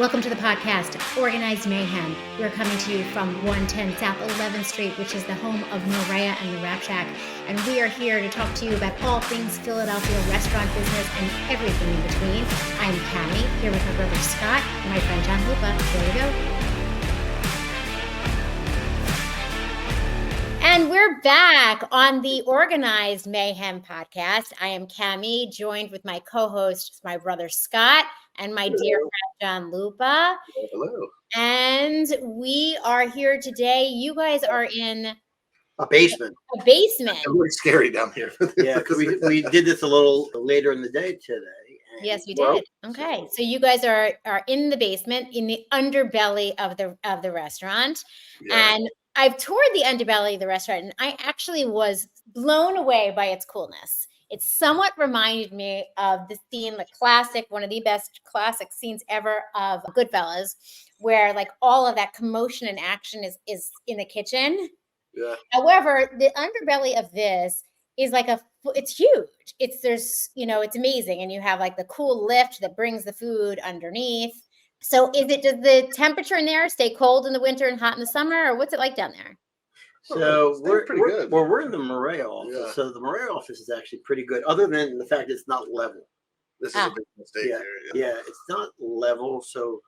Welcome to the podcast, Organized Mayhem. We're coming to you from 110 South 11th Street, which is the home of Maria and the Rap Shack. And we are here to talk to you about all things Philadelphia restaurant business and everything in between. I'm Cammie, here with my brother Scott and my friend John Lupa. There we go. And we're back on the Organized Mayhem podcast. I am Cammie, joined with my co-host, my brother Scott, and my dear friend John Lupa. Hello. And we are here today. You guys are in a basement. A basement. It's really scary down here. Yeah, because we did this a little later in the day today. Yes, we did. Okay, so you guys are in the basement, in the underbelly of the restaurant, Yeah. and I've toured the underbelly of the restaurant, and I actually was blown away by its coolness. It somewhat reminded me of the scene, the classic, one of the best classic scenes ever of Goodfellas, where like all of that commotion and action is in the kitchen. Yeah. However, the underbelly of this is like it's huge. It's amazing. And you have like the cool lift that brings the food underneath. So does the temperature in there stay cold in the winter and hot in the summer, or what's it like down there? So we're pretty good. We're in the Maria office. Yeah. So the Maria office is actually pretty good, other than the fact it's not level. This is a big mistake here. Yeah, it's not level. So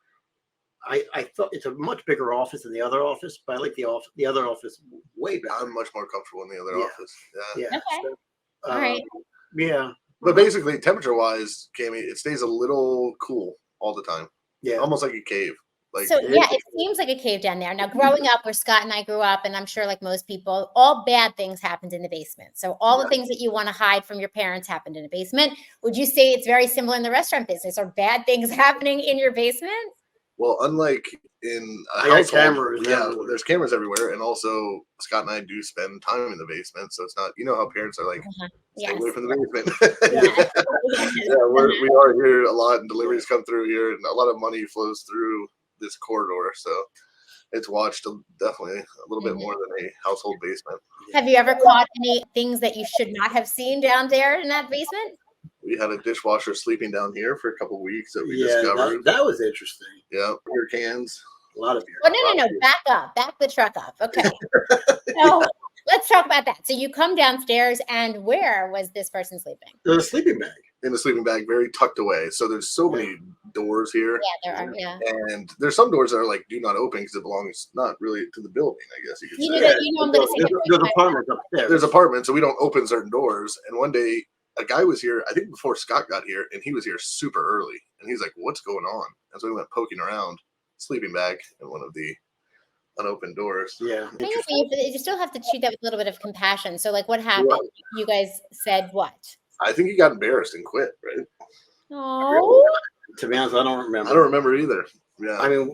I thought it's a much bigger office than the other office, but I like the other office way better. I'm much more comfortable in the other office. Yeah. Yeah. Okay. So, All right. Yeah. But basically, temperature-wise, Cammie, it stays a little cool all the time. Yeah. Almost like a cave. It seems like a cave down there. Now, growing up where Scott and I grew up, and I'm sure like most people, all bad things happened in the basement. So all the things that you want to hide from your parents happened in a basement. Would you say it's very similar in the restaurant business? Are bad things happening in your basement? Well, unlike in a I got household, cameras, yeah, everywhere. there's cameras everywhere, and also Scott and I do spend time in the basement, so it's not. You know how parents are like, stay away from the basement. We are here a lot, and deliveries come through here, and a lot of money flows through this corridor, so it's watched definitely a little bit more than a household basement. Have you ever caught any things that you should not have seen down there in that basement? We had a dishwasher sleeping down here for a couple of weeks that we discovered. That was interesting. Yeah, beer cans. A lot of beer. Oh, no. Back the truck up. Okay. So let's talk about that. So you come downstairs, and where was this person sleeping? There's a sleeping bag. In a sleeping bag, very tucked away. So there's so many doors here. Yeah, there are. Yeah. And there's some doors that are like do not open because it belongs not really to the building, I guess you could say. I'm going to say There's apartments upstairs. There's apartments, so we don't open certain doors. And one day, a guy was here, I think before Scott got here, and he was here super early. And he's like, "What's going on?" And so we went poking around, sleeping bag in one of the unopened doors. Yeah. You still have to treat that with a little bit of compassion. So, like, what happened? Right. You guys said what? I think he got embarrassed and quit, right? Oh. To be honest, I don't remember. I don't remember either. Yeah. I mean,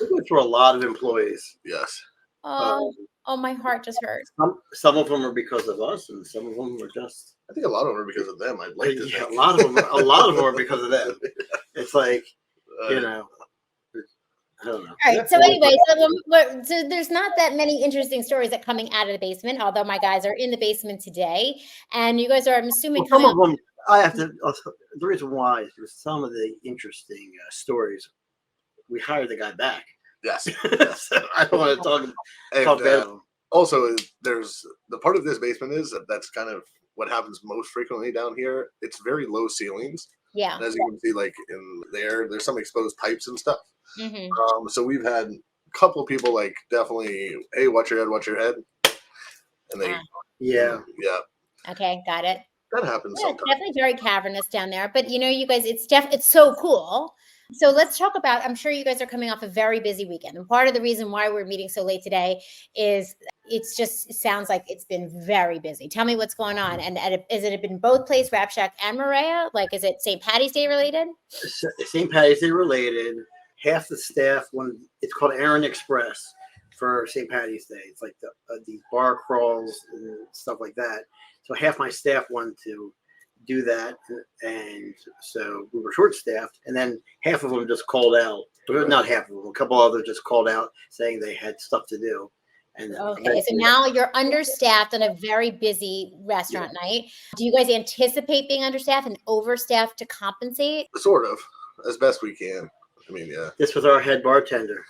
we went through a lot of employees. Yes. My heart just hurt. Some of them are because of us, and some of them are just. I think a lot of them are because of them. I'd like to think. A lot of them are because of them. It's like, I don't know. All right. So anyway, so there's not that many interesting stories that coming out of the basement. Although my guys are in the basement today, and you guys are, I'm assuming, some of them. I have to. The reason why is because some of the interesting stories, we hired the guy back. Yes. So I don't want to talk about. Also, there's the part of this basement that's kind of what happens most frequently down here. It's very low ceilings. Yeah. And as you can see, like in there's some exposed pipes and stuff. Mm-hmm. So we've had a couple people like definitely, hey, watch your head. And they, yeah. Okay, got it. That happens sometimes. It's definitely very cavernous down there, but you guys, it's so cool. So let's talk about, I'm sure you guys are coming off a very busy weekend. And part of the reason why we're meeting so late today is it sounds like it's been very busy. Tell me what's going on. And is it been both places, Rap Shack and Maria? Like, is it St. Paddy's Day related? St. Paddy's Day related. Half the staff, it's called Erin Express for St. Paddy's Day. It's like the bar crawls and stuff like that. So half my staff wanted to do that, and so we were short-staffed, and then half of them just called out. Not half of them, a couple others just called out saying they had stuff to do. And okay, so now you're understaffed on a very busy restaurant night. Do you guys anticipate being understaffed and overstaffed to compensate? Sort of, as best we can. I mean, yeah. This was our head bartender.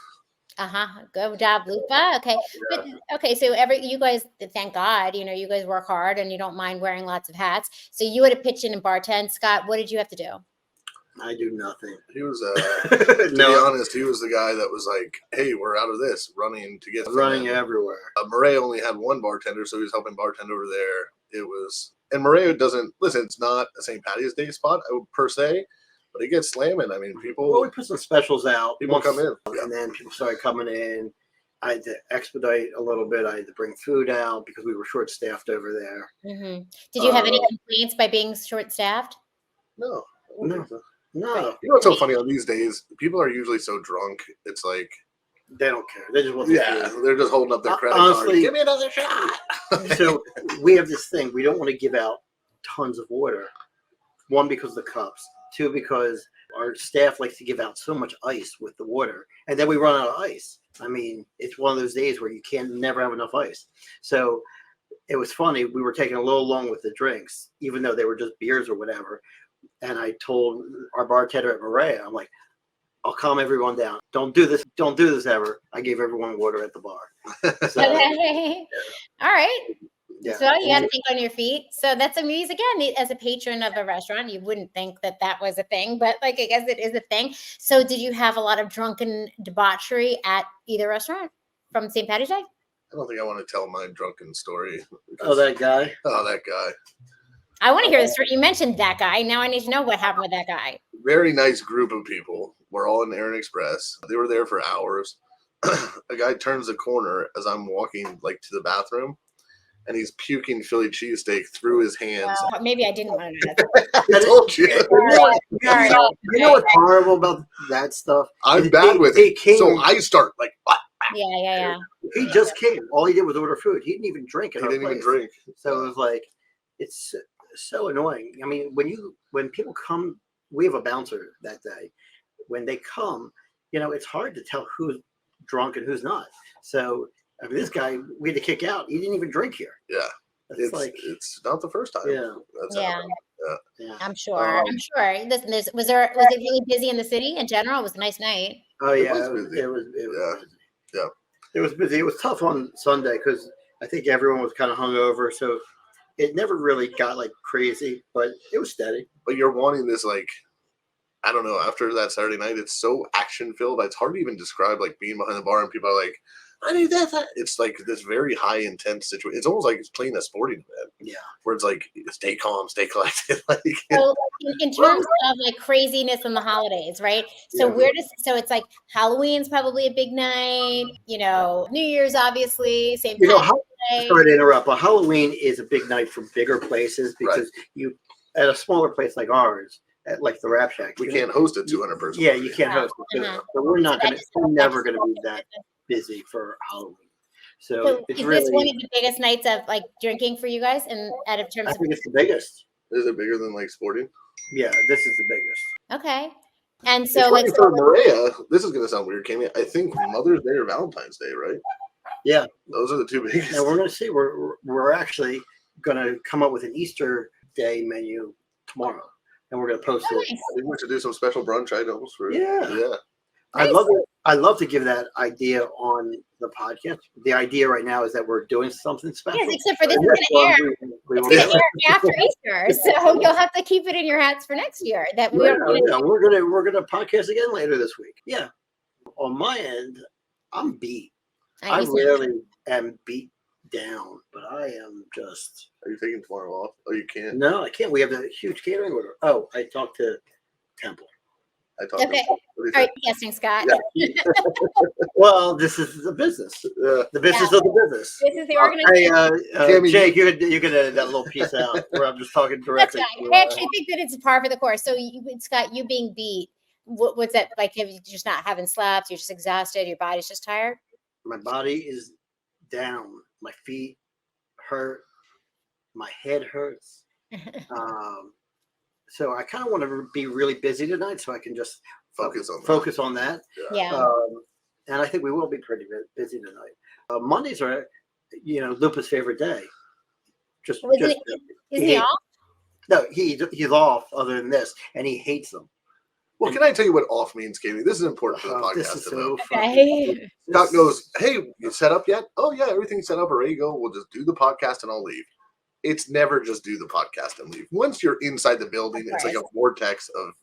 Good job, Lupa. Okay. But okay, so you guys, thank God, you guys work hard and you don't mind wearing lots of hats. So you had to pitch in and bartend. Scott, what did you have to do? I do nothing. He was to be honest, he was the guy that was like, hey, we're out of this, running to get running everywhere. Murray only had one bartender, so he was helping bartend over there. And Murray doesn't listen, it's not a St. Patty's Day spot per se. But it gets slamming. I mean, people. Well, we put some specials out. People come in, and then people started coming in. I had to expedite a little bit. I had to bring food out because we were short-staffed over there. Mm-hmm. Did you have any complaints by being short-staffed? No. No. You know what's so funny on these days? People are usually so drunk. It's like they don't care. They just want they're just holding up their credit card. Give me another shot. So we have this thing. We don't want to give out tons of water. One, because of the cups. Two, because our staff likes to give out so much ice with the water, and then we run out of ice. I mean, it's one of those days where you can never have enough ice. So it was funny. We were taking a little long with the drinks, even though they were just beers or whatever. And I told our bartender at Maria, I'm like, I'll calm everyone down. Don't do this. Don't do this ever. I gave everyone water at the bar. So, okay. All right. Yeah. So you got to think on your feet. So that's amazing. Again, as a patron of a restaurant, you wouldn't think that was a thing, but I guess it is a thing. So did you have a lot of drunken debauchery at either restaurant from St. Patty's Day? I don't think I want to tell my drunken story. That guy. I want to hear the story. You mentioned that guy. Now I need to know what happened with that guy. Very nice group of people. We're all in Erin Express. They were there for hours. A guy turns the corner as I'm walking to the bathroom. And he's puking Philly cheesesteak through his hands. Maybe I didn't want to know that. I told you. You know what's horrible about that stuff? I'm bad with it. So I start Yeah. He just came. All he did was order food. He didn't even drink. He didn't even drink. So it was like, it's so annoying. I mean, when people come, we have a bouncer that day. When they come, it's hard to tell who's drunk and who's not. So. I mean, this guy, we had to kick out. He didn't even drink here. Yeah. It's not the first time. Yeah. I'm sure. Listen, was it really busy in the city in general? It was a nice night. Oh, yeah. It was busy. Yeah. It was busy. It was tough on Sunday because I think everyone was kind of hungover. So it never really got crazy, but it was steady. But you're wanting this, I don't know, after that Saturday night, it's so action filled. It's hard to even describe being behind the bar and people are like, I need that. It's this very high intense situation. It's almost like it's playing a sporting event. Yeah. Where it's stay calm, stay collected. So in terms of craziness in the holidays, right? So so it's Halloween's probably a big night, New Year's obviously, same time. Sorry to interrupt, but Halloween is a big night for bigger places because you at a smaller place like ours, at the Rap Shack. We can't host a 200 person. Yeah, you can't host it. So we're never gonna be that busy for Halloween. So it's is really, this one of the biggest nights of drinking for you guys? And out of terms, I think it's the biggest. Is it bigger than sporting? Yeah, this is the biggest. Okay, and so for Maria, this is gonna sound weird, Kami. I think Mother's Day or Valentine's Day, right? Yeah, those are the two biggest. And we're gonna see. We're actually gonna come up with an Easter Day menu tomorrow, and we're gonna post it. We want to do some special brunch items for yeah. Nice. I'd love to give that idea on the podcast. The idea right now is that we're doing something special. Yes, except for this is going to air after Easter, so you'll have to keep it in your hats for next year. We're gonna podcast again later this week. Yeah, on my end, I'm beat. I really am beat down, but I am just. Are you taking tomorrow off? Oh, you can't. No, I can't. We have a huge catering order. Oh, I talked to Temple. Okay. All right, guessing, Scott. Yeah. Well, this is the business. The business of the business. This is the organization. Hey, Jake, you can edit that little piece out where I'm just talking directly. That's fine. I actually think that it's par for the course. So, Scott, you being beat, what's that like? Have you just not having slept? You're just exhausted. Your body's just tired. My body is down. My feet hurt. My head hurts. So I kind of want to be really busy tonight, so I can just focus on that. Yeah. And I think we will be pretty busy tonight. Mondays are, Lupa's favorite day. Is he off? No, he's off. Other than this, and he hates them. Well, can I tell you what off means, Katie? This is important for the podcast. This is so okay. Scott goes, hey, you set up yet? Oh, yeah, everything's set up, ready to go. We'll just do the podcast and I'll leave. It's never just do the podcast and leave. Once you're inside the building, it's like a vortex of,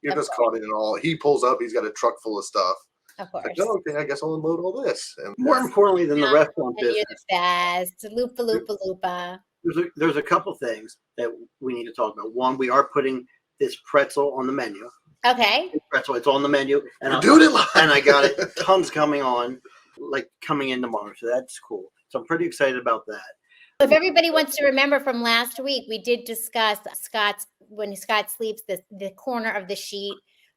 you're just caught in it all. He pulls up, he's got a truck full of stuff. Of course. Like, oh, okay, I guess I'll unload all this. And more importantly than the restaurant business. You're the best. Lupa, Lupa, Lupa. There's a couple things that we need to talk about. One, we are putting this pretzel on the menu. Okay. Pretzel, it's on the menu. And I got it. Tons coming in tomorrow. So that's cool. So I'm pretty excited about that. If everybody wants to remember from last week, we did discuss when Scott sleeps, the corner of the sheet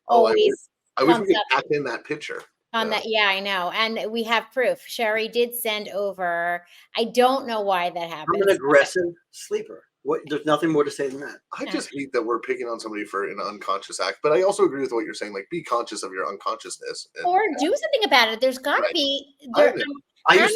always I was back in that picture. On that, I know. And we have proof. Sherry did send over. I don't know why that happened. I'm an aggressive sleeper. There's nothing more to say than that. I just hate that we're picking on somebody for an unconscious act, but I also agree with what you're saying. Like, be conscious of your unconsciousness, or do something about it. There's got to be. There's a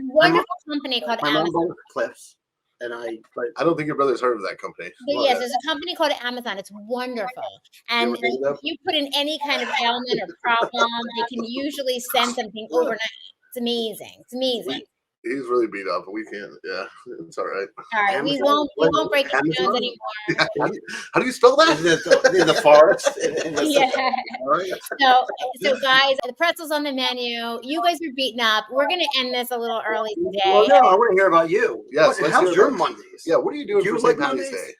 wonderful company called Amazon. Cliffs, and I don't think your brother's heard of that company. But yes, there's a company called Amazon. It's wonderful, and if you put in any kind of ailment or problem, they can usually send something overnight. It's amazing. It's amazing. He's really beat up, but we can't. Yeah, it's all right. All right, we won't break his bones anymore. Yeah. How do you spell that? In the forest. So guys, the pretzel's on the menu. You guys are beaten up. We're gonna end this a little early today. Well, no, I want to hear about you. Yes. How's your Mondays? Yeah, what are you doing for St. Paddy's Day?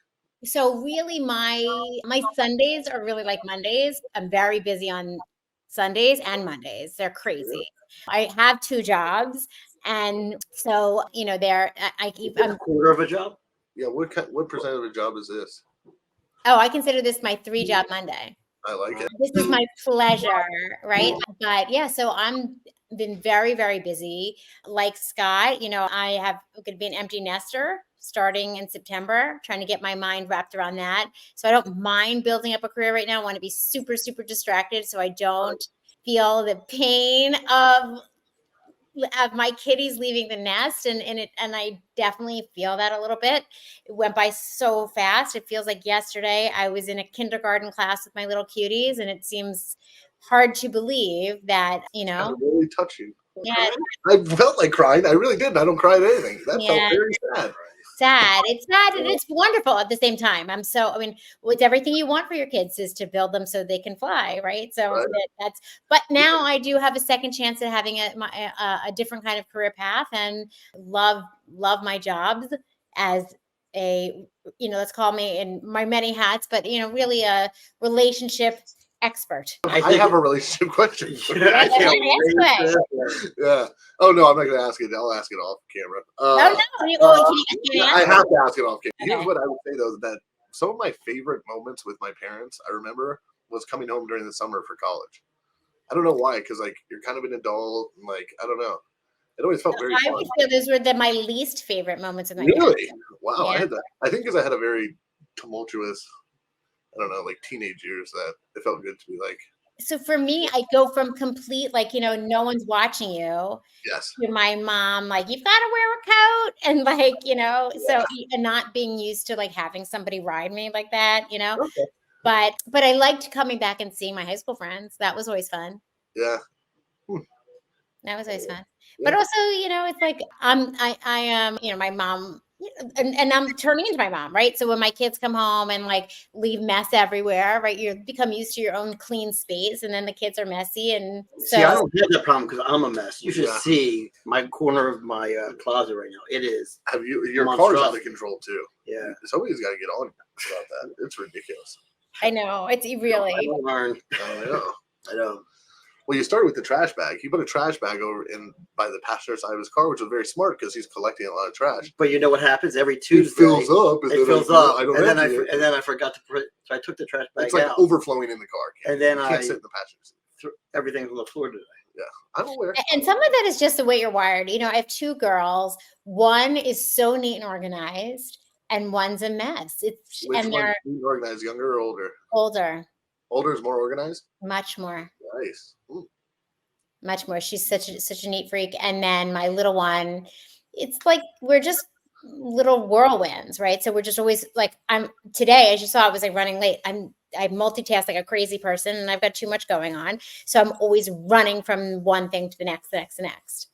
So really, my Sundays are really like Mondays. I'm very busy on Sundays and Mondays. They're crazy. I have 2 jobs. And so, I'm a quarter of a job. Yeah. What percent of a job is this? Oh, I consider this my 3-job Monday. I like it. This is my pleasure, right? But so I'm been very, very busy. Like Scott, I going to be an empty nester starting in September, trying to get my mind wrapped around that. So I don't mind building up a career right now. I want to be super, super distracted so I don't feel the pain of my kitties leaving the nest, and I definitely feel that a little bit. It went by so fast. It feels like yesterday I was in a kindergarten class with my little cuties, and it seems hard to believe that, really touching. Yeah, I felt like crying. I really did. I don't cry at anything. That felt very sad. It's sad and it's wonderful at the same time. It's everything you want for your kids is to build them so they can fly, right? So but now I do have a second chance at having a different kind of career path, and love my jobs as a, let's call me in my many hats, but really a relationship expert. I have a relationship question. Yeah. Oh no, I'm not going to ask it. I'll ask it off camera. I have to ask it off camera. Here's what I would say though: that some of my favorite moments with my parents, I remember, was coming home during the summer for college. I don't know why, because you're kind of an adult, and I don't know. It always felt very. I would feel those were my least favorite moments of my Really? parents. Wow, yeah. I think because I had a very tumultuous, teenage years, that it felt good to be like. So for me, I go from complete, no one's watching you. Yes. To my mom, you've got to wear a coat, and so and not being used to having somebody ride me like that, Okay. But I liked coming back and seeing my high school friends. That was always fun. Yeah. That was always fun. Yeah. But also, it's I am, my mom. And I'm turning into my mom, right? So when my kids come home and leave mess everywhere, right? You become used to your own clean space, and then the kids are messy. And so I don't have that problem because I'm a mess. You should see my corner of my closet right now. It is. Your car's out of control too. Yeah. Somebody's got to get on about that. It's ridiculous. I know. It's really. I don't learn. I know. Well, you started with the trash bag. He put a trash bag over by the passenger side of his car, which was very smart because he's collecting a lot of trash. But you know what happens every Tuesday? It fills up. And then I forgot to put it. So I took the trash bag out. It's overflowing in the car. And then you can't sit in the passenger seat. Threw everything on the floor today. Yeah, I'm aware. And some of that is just the way you're wired. I have 2 girls. One is so neat and organized, and one's a mess. They're organized, younger or older? Older. Older is more organized? Much more. Nice. Ooh. Much more. She's such a neat freak. And then my little one, it's we're just little whirlwinds, right? So we're just always today, as you saw, I was running late. I'm I multitask like a crazy person, and I've got too much going on. So I'm always running from one thing to the next, the next, the next.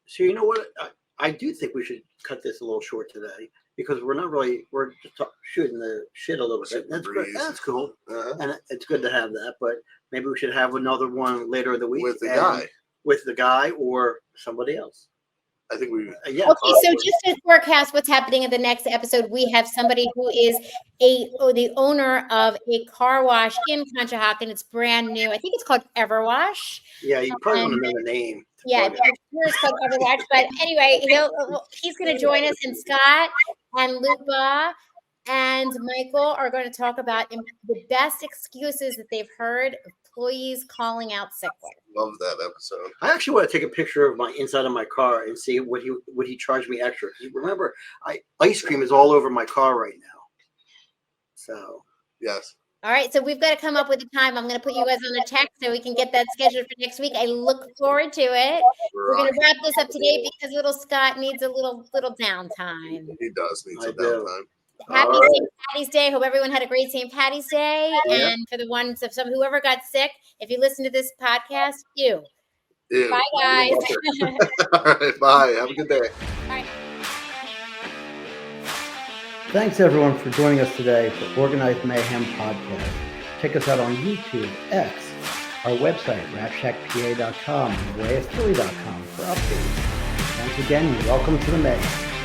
So you know what? I do think we should cut this a little short today because we're just shooting the shit a little bit. That's good. That's cool. And it's good to have that, but maybe we should have another one later in the week with the guy or somebody else. I think we. Yeah. Okay, so just to forecast what's happening in the next episode, we have somebody who is the owner of a car wash in Conshohocken. It's brand new. I think it's called Everwash. Yeah, you probably want to know the name. Yeah, it's called Everwash. But anyway, he's going to join us, and Scott and Lupa and Michael are going to talk about the best excuses that they've heard employees calling out sick with. Love that episode. I actually want to take a picture of my inside of my car and see what he charged me extra. Remember, ice cream is all over my car right now. So yes. All right, so we've got to come up with a time. I'm going to put you guys on a text so we can get that scheduled for next week. I look forward to it. We're going to wrap this up today because little Scott needs a little downtime. He does need some downtime. Happy St. Patty's Day. Hope everyone had a great St. Patty's Day. Yeah. And for the ones of whoever got sick, if you listen to this podcast, Ew. Bye, guys. All right, bye. Have a good day. All right. Thanks, everyone, for joining us today for Organized Mayhem Podcast. Check us out on YouTube, X, our website, rapshackpa.com, and wayofphilly.com for updates. Once again, welcome to the Mayhem.